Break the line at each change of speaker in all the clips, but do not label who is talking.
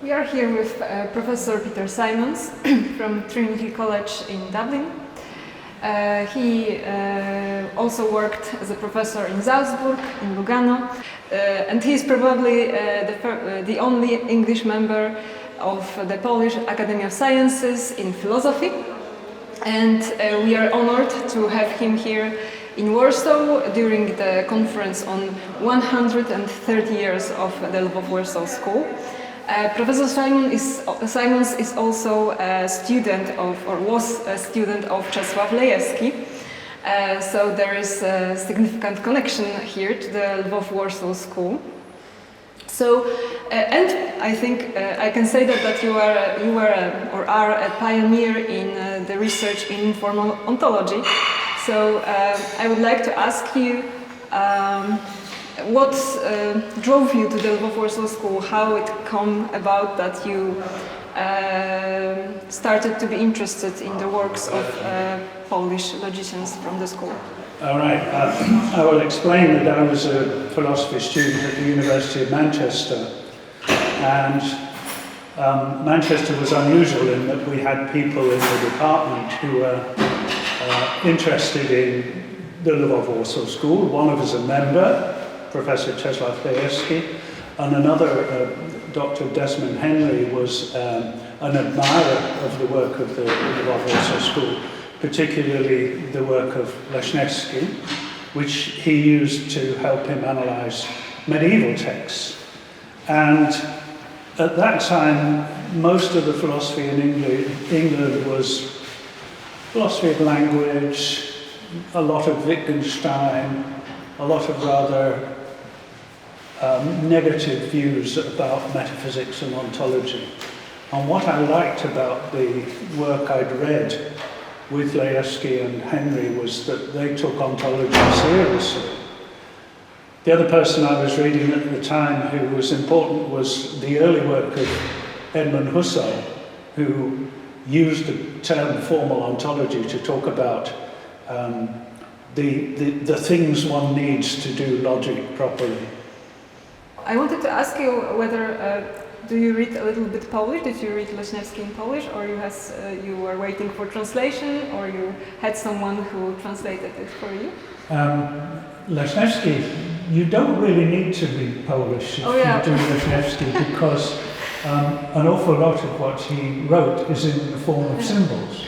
We are here with Professor Peter Simons from Trinity College in Dublin. He also worked as a professor in Salzburg, in Lugano, and he is probably the only English member of the Polish Academy of Sciences in philosophy. And we are honored to have him here in Warsaw during the conference on 130 years of the Lvov-Warsaw School. Professor Simons is also a student of, or was a student of Czesław Lewski. So there is a significant connection here to the Lwów-Warsaw School. So, and I think I can say that you are a pioneer in the research in informal ontology. So I would like to ask you what drove you to the Lwów-Warsaw School, how it came about that you started to be interested in the works of Polish logicians from the school.
All right, I will explain that I was a philosophy student at the University of Manchester, and Manchester was unusual in that we had people in the department who were interested in the Lwów-Warsaw School. One of us a member, Professor Czesław Lewski, and another, Dr. Desmond Henry, was an admirer of the work of the Lwów-Warsaw School, particularly the work of Leszniewski, which he used to help him analyze medieval texts. And at that time, most of the philosophy in England was philosophy of language, a lot of Wittgenstein, a lot of rather negative views about metaphysics and ontology. And what I liked about the work I'd read with Lewski and Henry was that they took ontology seriously. The other person I was reading at the time who was important was the early work of Edmund Husserl, who used the term formal ontology to talk about the things one needs to do logic properly.
I wanted to ask you whether do you read a little bit Polish? Did you read Leszniewski in Polish, or you were waiting for translation, or you had someone who translated it for you?
Leszniewski, you don't really need to read Polish if you do Leszniewski, because an awful lot of what he wrote is in the form of symbols.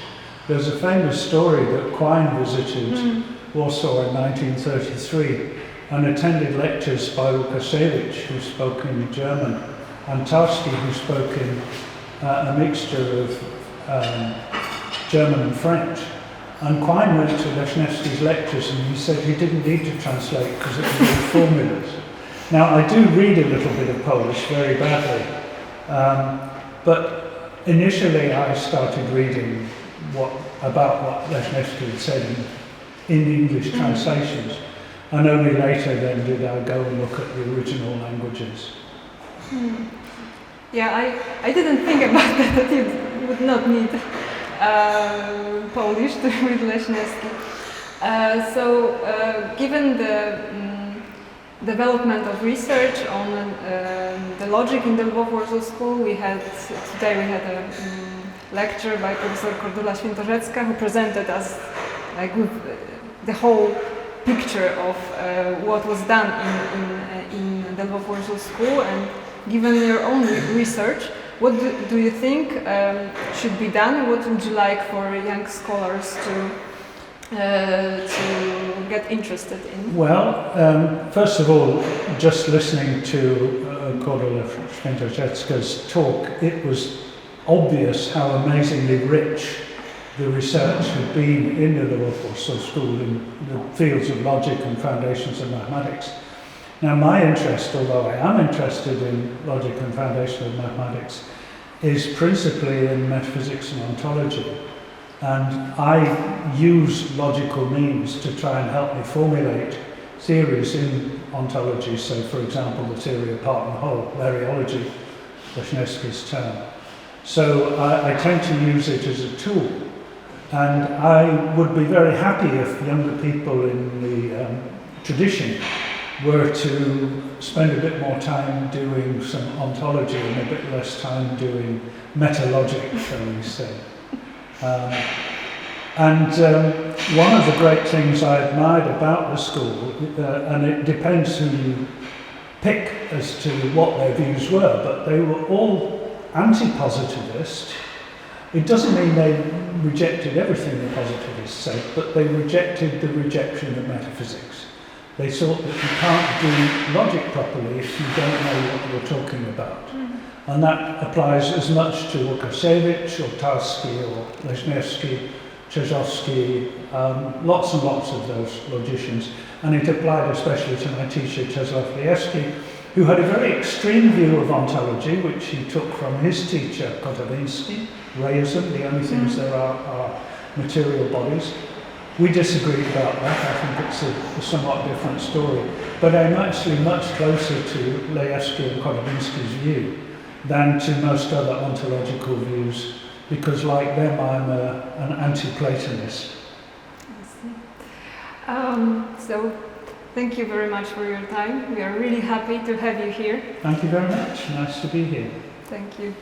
There's a famous story that Quine visited Warsaw in 1933 and attended lectures by Łukasiewicz, who spoke in German, and Tarski, who spoke in a mixture of German and French. And Quine went to Leszniewski's lectures and he said he didn't need to translate because it was all formulas. Now, I do read a little bit of Polish very badly, but initially I started reading about what Leszniewski had said in English translations, and only later then did I go and look at the original languages.
Yeah, I didn't think about that you would not need Polish to read Leszniewski. Given the development of research on the logic in the Lwów-Warsaw School, today we had a lecture by Professor Cordula Świętorzecka, who presented us with the whole picture of what was done in the Lwów-Warsaw School. And given your own research, what do you think should be done? What would you like for young scholars to get interested in?
Well, first of all, just listening to Cordula Świętorzecka's talk, it was obvious how amazingly rich the research had been in the Lwów-Warsaw School in the fields of logic and foundations of mathematics. Now, my interest, although I am interested in logic and foundation of mathematics, is principally in metaphysics and ontology. And I use logical means to try and help me formulate theories in ontology. So, for example, the theory of part and whole, Leriology, Leszniewski's term. So I tend to use it as a tool. And I would be very happy if younger people in the tradition were to spend a bit more time doing some ontology and a bit less time doing metalogic, shall we say. One of the great things I admired about the school, and it depends who you pick as to what their views were, but they were all anti-positivist. It doesn't mean they rejected everything the positivists said, but they rejected the rejection of metaphysics. They thought that you can't do logic properly if you don't know what you're talking about. And that applies as much to Łukasiewicz or Tarski or Leśniewski, Czesowski, lots and lots of those logicians. And it applied especially to my teacher, Lwowsko-Warszawski, who had a very extreme view of ontology, which he took from his teacher, Kotowiński. Reism, the only things there are material bodies. We disagreed about that. I think it's a somewhat different story. But I'm actually much closer to Lewowski and Kotowiński's view than to most other ontological views, because like them, I'm an anti-Platonist.
So, thank you very much for your time. We are really happy to have you here.
Thank you very much. Nice to be here.
Thank you.